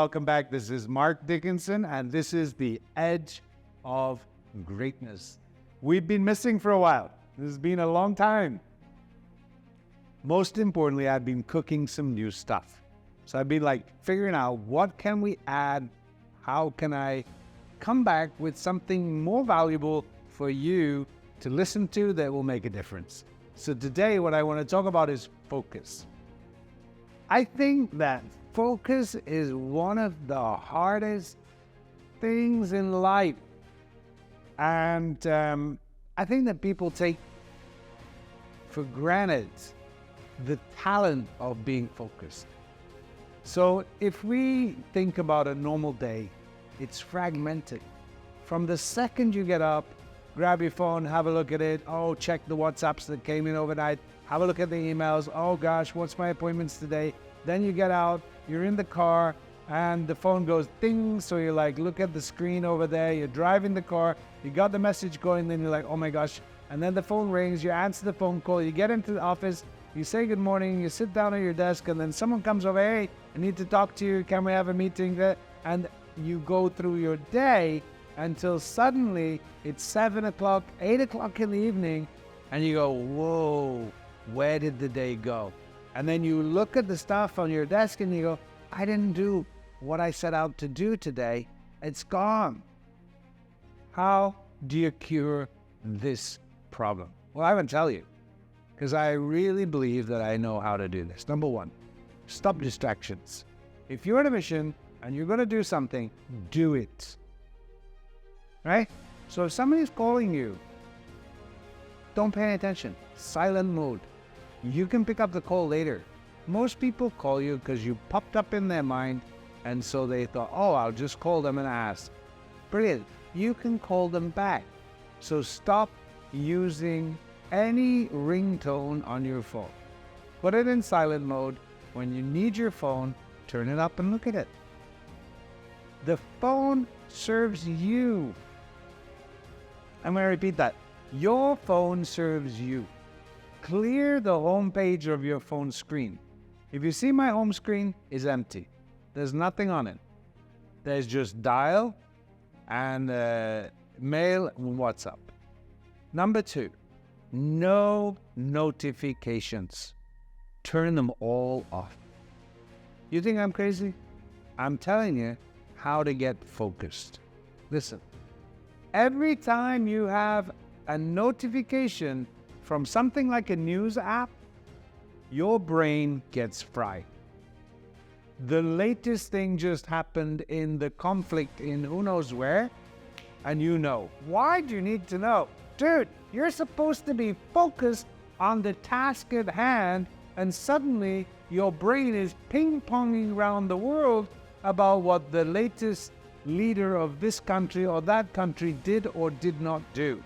welcome back. This is Mark Dickinson, and this is The Edge of Greatness. We've been missing for a while. This has been a long time. Most importantly, I've been cooking some new stuff. So I've been figuring out what can we add? How can I come back with something more valuable for you to listen to that will make a difference? So today, what I want to talk about is focus. I think that focus is one of the hardest things in life. And I think that people take for granted the talent of being focused. So if we think about a normal day, it's fragmented. From the second you get up, grab your phone, have a look at it. Oh, check the WhatsApps that came in overnight. Have a look at the emails. Oh gosh, what's my appointments today? Then you get out, you're in the car, and the phone goes ding. So you're look at the screen over there. You're driving the car. You got the message going. Then you're like, oh my gosh. And then the phone rings. You answer the phone call. You get into the office. You say good morning. You sit down at your desk, and then someone comes over. Hey, I need to talk to you. Can we have a meeting? And you go through your day until suddenly it's 7 o'clock, 8 o'clock in the evening, and you go, whoa, where did the day go? And then you look at the stuff on your desk and you go, I didn't do what I set out to do today. It's gone. How do you cure this problem? Well, I will tell you, because I really believe that I know how to do this. Number one, stop distractions. If you're on a mission and you're going to do something, do it. Right? So if somebody's calling you, don't pay attention. Silent mode. You can pick up the call later. Most people call you because you popped up in their mind, and so they thought, oh, I'll just call them and ask. Brilliant. You can call them back. So stop using any ringtone on your phone. Put it in silent mode. When you need your phone, turn it up and look at it. The phone serves you. I'm going to repeat that. Your phone serves you. Clear the home page of your phone screen. If you see my home screen is empty. There's nothing on it. There's just dial and mail and WhatsApp. Number two, no notifications. Turn them all off. You think I'm crazy? I'm telling you how to get focused. Listen, every time you have a notification from something like a news app, your brain gets fried. The latest thing just happened in the conflict in who knows where, and you know. Why do you need to know? Dude, you're supposed to be focused on the task at hand, and suddenly your brain is ping-ponging around the world about what the latest leader of this country or that country did or did not do.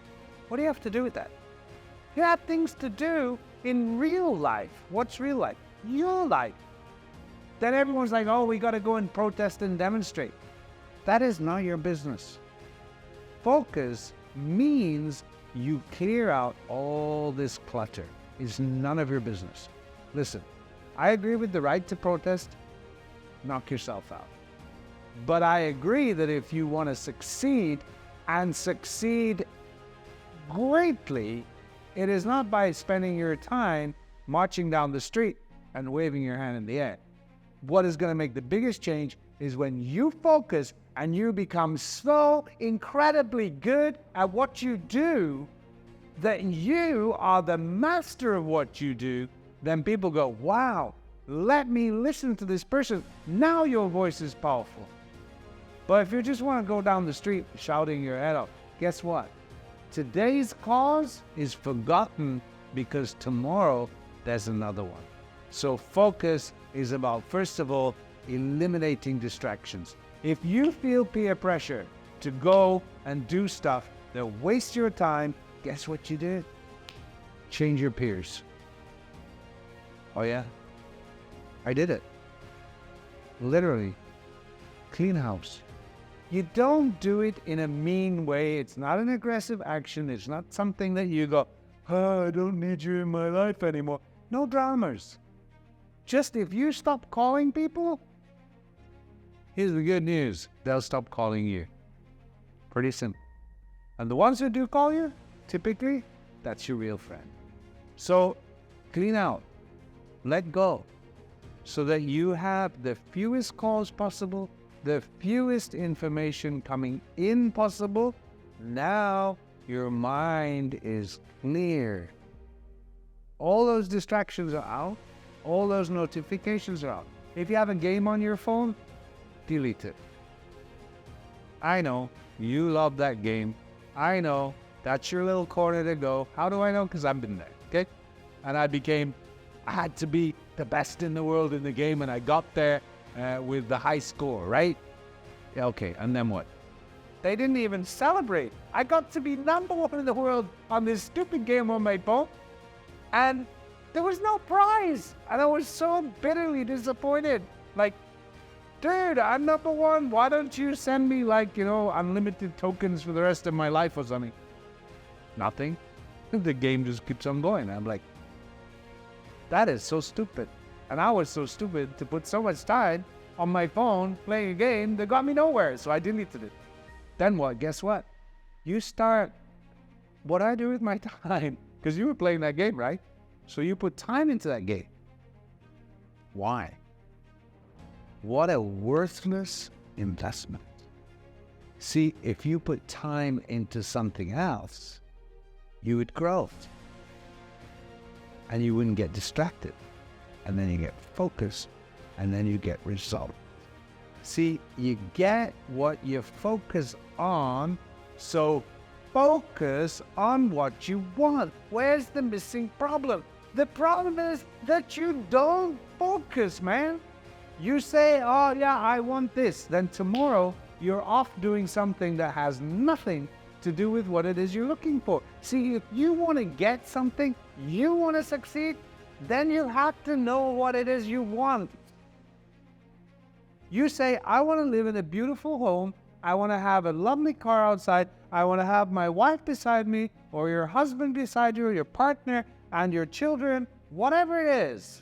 What do you have to do with that? You have things to do in real life. What's real life? Your life. Then everyone's like, oh, we got to go and protest and demonstrate. That is not your business. Focus means you clear out all this clutter. It's none of your business. Listen, I agree with the right to protest. Knock yourself out. But I agree that if you want to succeed and succeed greatly, it is not by spending your time marching down the street and waving your hand in the air. What is going to make the biggest change is when you focus and you become so incredibly good at what you do that you are the master of what you do, then people go, wow, let me listen to this person. Now your voice is powerful. But if you just want to go down the street shouting your head off, guess what? Today's cause is forgotten because tomorrow there's another one. So focus is about, first of all, eliminating distractions. If you feel peer pressure to go and do stuff that waste your time, guess what you did? Change your peers. Oh yeah? I did it. Literally. Clean house. You don't do it in a mean way. It's not an aggressive action. It's not something that you go, oh, I don't need you in my life anymore. No dramas. Just if you stop calling people, here's the good news. They'll stop calling you. Pretty simple. And the ones who do call you, typically, that's your real friend. So clean out, let go, so that you have the fewest calls possible, the fewest information coming in possible. Now your mind is clear. All those distractions are out. All those notifications are out. If you have a game on your phone, delete it. I know you love that game. I know that's your little corner to go. How do I know? Because I've been there, okay? And I had to be the best in the world in the game, and I got there with the high score, right? Okay, and then what? They didn't even celebrate. I got to be number one in the world on this stupid game on my phone, and there was no prize. And I was so bitterly disappointed. Like, dude, I'm number one. Why don't you send me, like, unlimited tokens for the rest of my life or something? Nothing. The game just keeps on going. I'm like, that is so stupid. And I was so stupid to put so much time on my phone playing a game that got me nowhere. So I deleted it. Then what? Guess what? You start, what I do with my time, because you were playing that game, right? So you put time into that game. Why? What a worthless investment. See, if you put time into something else, you would grow. And you wouldn't get distracted. And then you get focused. And then you get result. See, you get what you focus on. So focus on what you want. Where's the missing problem? The problem is that you don't focus, man. You say, oh yeah, I want this. Then tomorrow you're off doing something that has nothing to do with what it is you're looking for. See, if you want to get something, you want to succeed, then you have to know what it is you want. You say, I want to live in a beautiful home. I want to have a lovely car outside. I want to have my wife beside me, or your husband beside you, or your partner, and your children, whatever it is.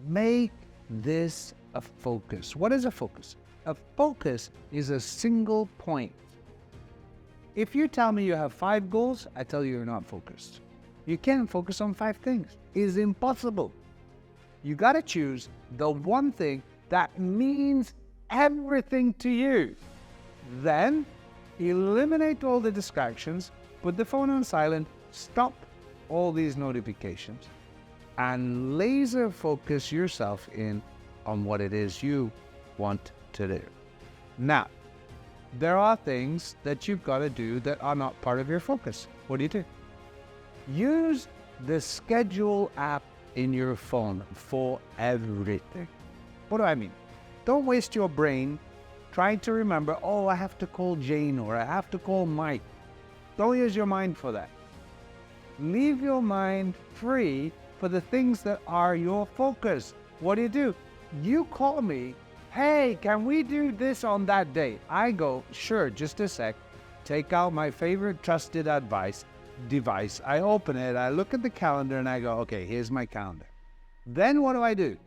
Make this a focus. What is a focus? A focus is a single point. If you tell me you have 5 goals, I tell you you're not focused. You can't focus on 5 things. It is impossible. You got to choose the one thing that means everything to you. Then eliminate all the distractions, put the phone on silent, stop all these notifications, and laser focus yourself in on what it is you want to do. Now, there are things that you've got to do that are not part of your focus. What do? Use the schedule app in your phone for everything. What do I mean? Don't waste your brain trying to remember, oh, I have to call Jane or I have to call Mike. Don't use your mind for that. Leave your mind free for the things that are your focus. What do? You call me, hey, can we do this on that day? I go, sure, just a sec. Take out my favorite trusted device. I open it, I look at the calendar and I go, okay, here's my calendar. Then what do?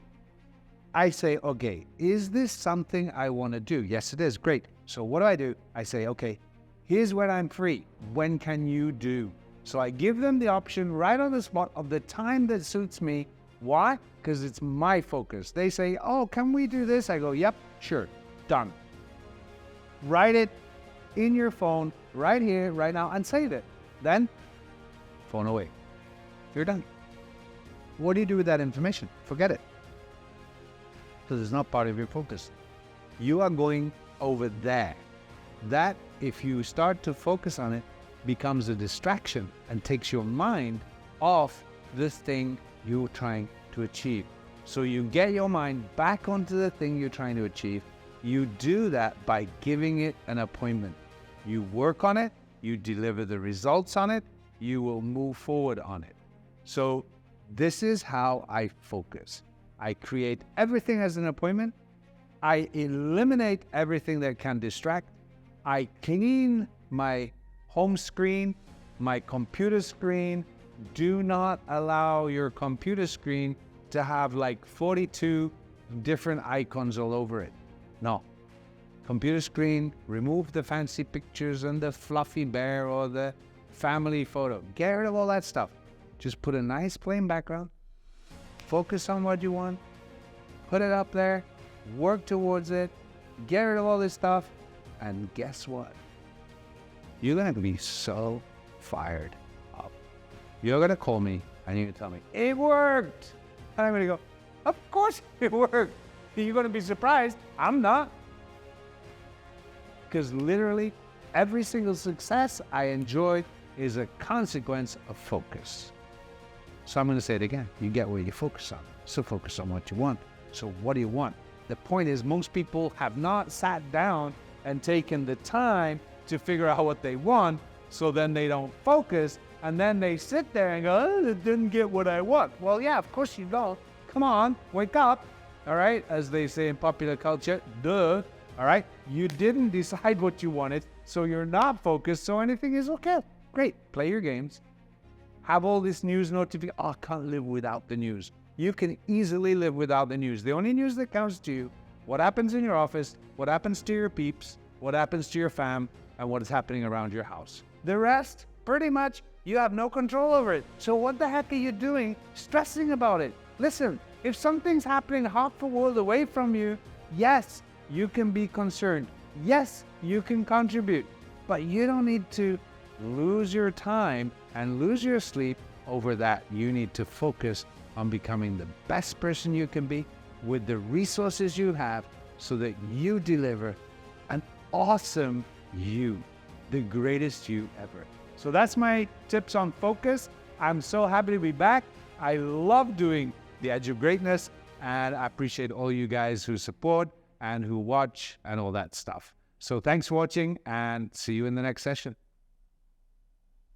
I say, okay, is this something I want to do? Yes, it is. Great. So what do? I say, okay, here's when I'm free. When can you do? So I give them the option right on the spot of the time that suits me. Why? Because it's my focus. They say, oh, can we do this? I go, yep, sure, done. Write it in your phone right here, right now, and save it. Then, phone away. You're done. What do you do with that information? Forget it. Because it's not part of your focus. You are going over there. That, if you start to focus on it, becomes a distraction and takes your mind off this thing you're trying to achieve. So you get your mind back onto the thing you're trying to achieve. You do that by giving it an appointment. You work on it, you deliver the results on it, you will move forward on it. So this is how I focus. I create everything as an appointment. I eliminate everything that can distract. I clean my home screen, my computer screen. Do not allow your computer screen to have like 42 different icons all over it. No. Computer screen, remove the fancy pictures and the fluffy bear or the family photo. Get rid of all that stuff. Just put a nice plain background. Focus on what you want. Put it up there. Work towards it. Get rid of all this stuff. And guess what? You're going to be so fired up. You're going to call me and you're going to tell me, it worked. And I'm going to go, of course it worked. You're going to be surprised. I'm not. Because literally every single success I enjoyed is a consequence of focus. So I'm going to say it again. You get where you focus on. So focus on what you want. So what do you want? The point is most people have not sat down and taken the time to figure out what they want. So then they don't focus. And then they sit there and go, oh, I didn't get what I want. Well, yeah, of course you don't. Come on, wake up. All right. As they say in popular culture, duh. All right. You didn't decide what you wanted. So you're not focused. So anything is okay. Great. Play your games. Have all this news notification. Oh, I can't live without the news. You can easily live without the news. The only news that counts to you, what happens in your office, what happens to your peeps, what happens to your fam, and what is happening around your house. The rest, pretty much, you have no control over it. So what the heck are you doing stressing about it? Listen, if something's happening half a world away from you, yes, you can be concerned. Yes, you can contribute. But you don't need to lose your time and lose your sleep over that. You need to focus on becoming the best person you can be with the resources you have so that you deliver an awesome you, the greatest you ever. So that's my tips on focus. I'm so happy to be back. I love doing The Edge of Greatness, and I appreciate all you guys who support and who watch and all that stuff. So thanks for watching, and see you in the next session.